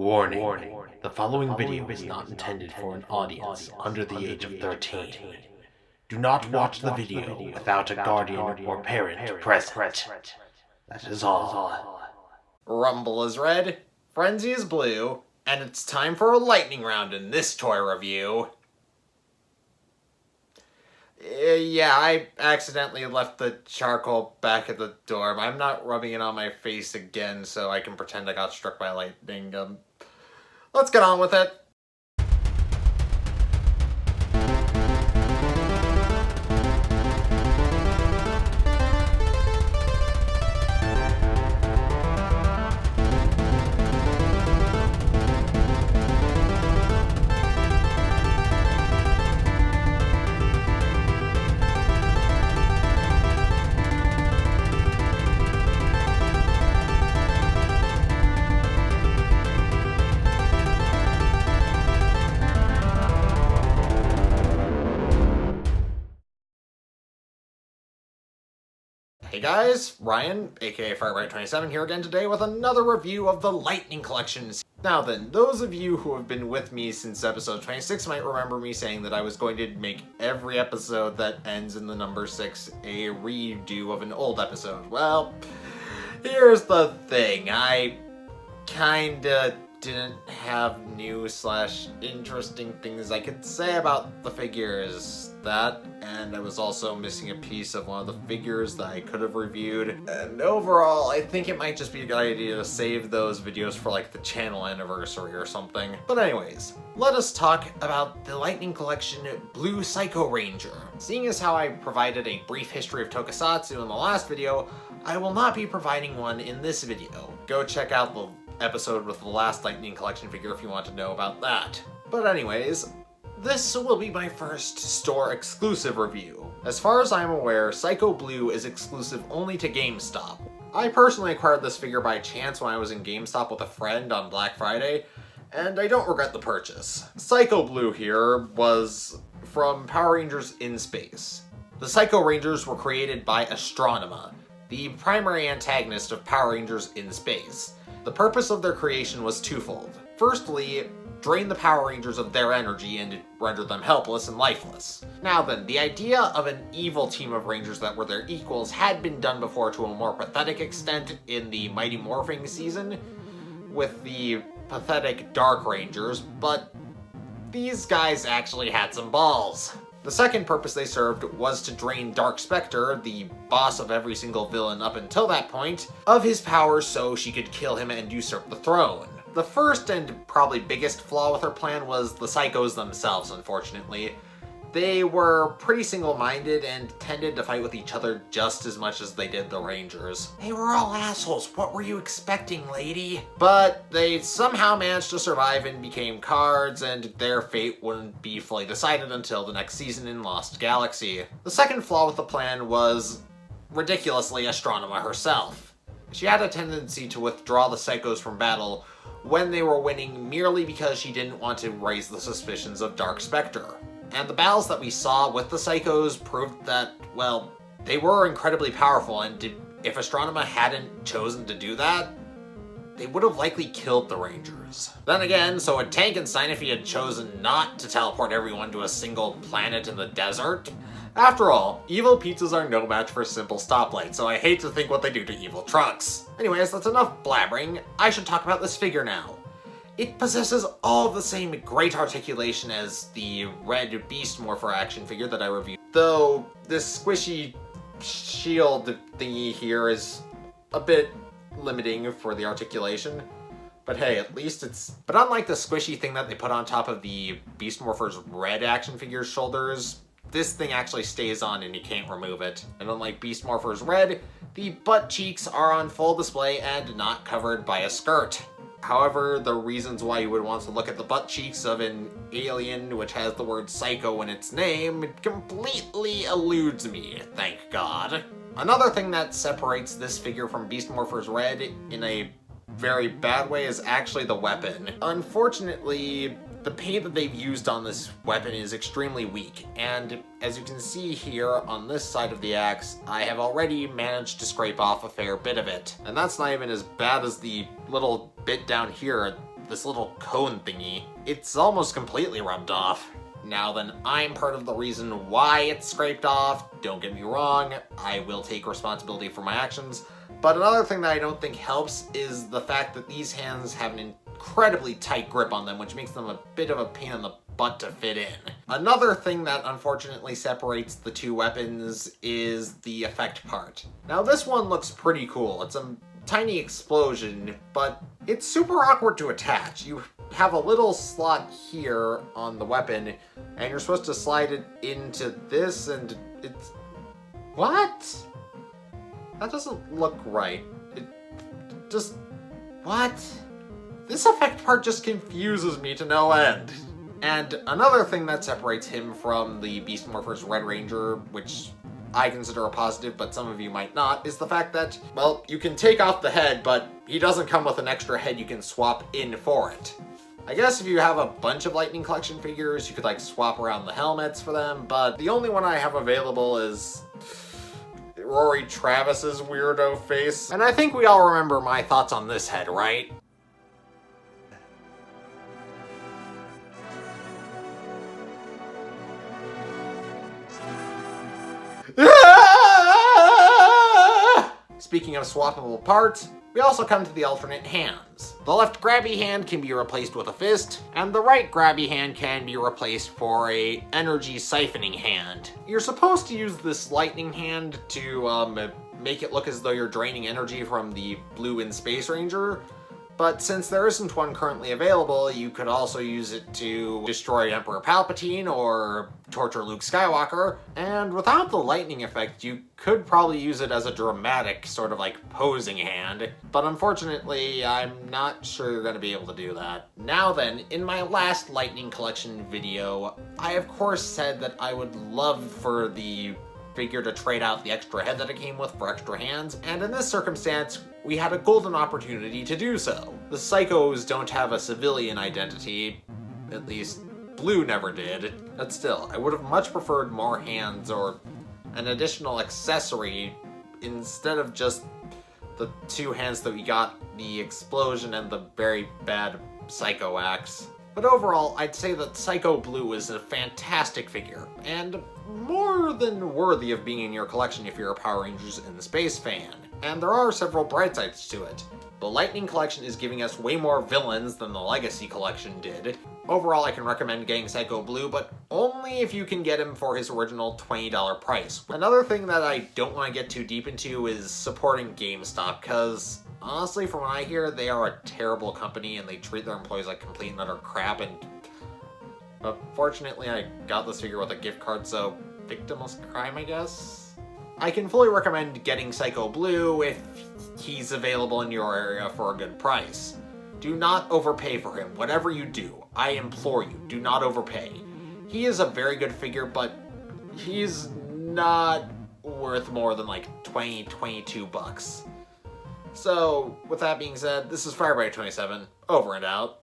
Warning. The following video is not intended for an audience under the age of 13. Do not watch the video without a guardian or parent present. That is all. Rumble is red, Frenzy is blue, and it's time for a lightning round in this toy review. Yeah, I accidentally left the charcoal back at the door. I'm not rubbing it on my face again so I can pretend I got struck by lightning. Let's get on with it. Hey guys, Ryan, aka Firebright27 here again today with another review of the Lightning Collections. Now then, those of you who have been with me since episode 26 might remember me saying that I was going to make every episode that ends in the number 6 a redo of an old episode. Well, here's the thing, I kinda didn't have new/interesting things I could say about the figures. That, and I was also missing a piece of one of the figures that I could have reviewed. And overall, I think it might just be a good idea to save those videos for like the channel anniversary or something. But anyways, let us talk about the Lightning Collection Blue Psycho Ranger. Seeing as how I provided a brief history of Tokusatsu in the last video, I will not be providing one in this video. Go check out the episode with the last Lightning Collection figure if you want to know about that. But anyways, this will be my first store exclusive review. As far as I'm aware, Psycho Blue is exclusive only to GameStop. I personally acquired this figure by chance when I was in GameStop with a friend on Black Friday, and I don't regret the purchase. Psycho Blue here was from Power Rangers in Space. The Psycho Rangers were created by Astronema, the primary antagonist of Power Rangers in Space. The purpose of their creation was twofold. Firstly, drain the Power Rangers of their energy and render them helpless and lifeless. Now then, the idea of an evil team of Rangers that were their equals had been done before to a more pathetic extent in the Mighty Morphing season with the pathetic Dark Rangers, but these guys actually had some balls. The second purpose they served was to drain Dark Spectre, the boss of every single villain up until that point, of his powers so she could kill him and usurp the throne. The first and probably biggest flaw with her plan was the Psychos themselves, unfortunately. They were pretty single-minded and tended to fight with each other just as much as they did the Rangers. They were all assholes, what were you expecting, lady? But they somehow managed to survive and became cards, and their fate wouldn't be fully decided until the next season in Lost Galaxy. The second flaw with the plan was, ridiculously, Astronema herself. She had a tendency to withdraw the Psychos from battle when they were winning merely because she didn't want to raise the suspicions of Dark Spectre. And the battles that we saw with the Psychos proved that, well, they were incredibly powerful, and if Astronema hadn't chosen to do that, they would have likely killed the Rangers. Then again, so would Tankenstein if he had chosen not to teleport everyone to a single planet in the desert. After all, evil pizzas are no match for simple stoplights, so I hate to think what they do to evil trucks. Anyways, that's enough blabbering. I should talk about this figure now. It possesses all the same great articulation as the red Beast Morpher action figure that I reviewed, though this squishy shield thingy here is a bit limiting for the articulation. But hey, at least it's... But unlike the squishy thing that they put on top of the Beast Morpher's red action figure's shoulders, this thing actually stays on and you can't remove it. And unlike Beast Morpher's red, the butt cheeks are on full display and not covered by a skirt. However, the reasons why you would want to look at the butt cheeks of an alien which has the word psycho in its name completely eludes me, thank God. Another thing that separates this figure from Beast Morpher's red in a very bad way is actually the weapon. Unfortunately, the paint that they've used on this weapon is extremely weak, and as you can see here on this side of the axe, I have already managed to scrape off a fair bit of it. And that's not even as bad as the little bit down here this little cone thingy, it's almost completely rubbed off. Now then, I'm part of the reason why it's scraped off. Don't get me wrong, I will take responsibility for my actions. But another thing that I don't think helps is the fact that these hands have an incredibly tight grip on them, which makes them a bit of a pain in the butt to fit in. Another thing that unfortunately separates the two weapons is the effect part. Now this one looks pretty cool. It's a tiny explosion, but it's super awkward to attach. You have a little slot here on the weapon, and you're supposed to slide it into this, and it's... What? That doesn't look right. It just... What? This effect part just confuses me to no end. And another thing that separates him from the Beast Morphers Red Ranger, which I consider a positive, but some of you might not, is the fact that, well, you can take off the head, but he doesn't come with an extra head you can swap in for it. I guess if you have a bunch of Lightning Collection figures, you could like swap around the helmets for them, but the only one I have available is Rory Travis's weirdo face. And I think we all remember my thoughts on this head, right? Speaking of swappable parts, we also come to the alternate hands. The left grabby hand can be replaced with a fist, and the right grabby hand can be replaced for a energy siphoning hand. You're supposed to use this lightning hand to make it look as though you're draining energy from the blue in Space Ranger, but since there isn't one currently available, you could also use it to destroy Emperor Palpatine or torture Luke Skywalker, and without the lightning effect, you could probably use it as a dramatic sort of like posing hand, but unfortunately, I'm not sure you're going to be able to do that. Now then, in my last Lightning Collection video, I of course said that I would love for the figure to trade out the extra head that it came with for extra hands, and in this circumstance, we had a golden opportunity to do so. The Psychos don't have a civilian identity, at least Blue never did, but still, I would have much preferred more hands or an additional accessory instead of just the two hands that we got, the explosion and the very bad Psycho axe. But overall, I'd say that Psycho Blue is a fantastic figure, and more than worthy of being in your collection if you're a Power Rangers in Space fan. And there are several bright sides to it. The Lightning Collection is giving us way more villains than the Legacy Collection did. Overall, I can recommend getting Psycho Blue, but only if you can get him for his original $20 price. Another thing that I don't want to get too deep into is supporting GameStop, because honestly, from what I hear, they are a terrible company and they treat their employees like complete and utter crap, and but fortunately I got this figure with a gift card, so victimless crime, I guess? I can fully recommend getting Psycho Blue if he's available in your area for a good price. Do not overpay for him. Whatever you do, I implore you, do not overpay. He is a very good figure, but he's not worth more than like 20, 22 bucks. So, with that being said, this is Firebright27, over and out.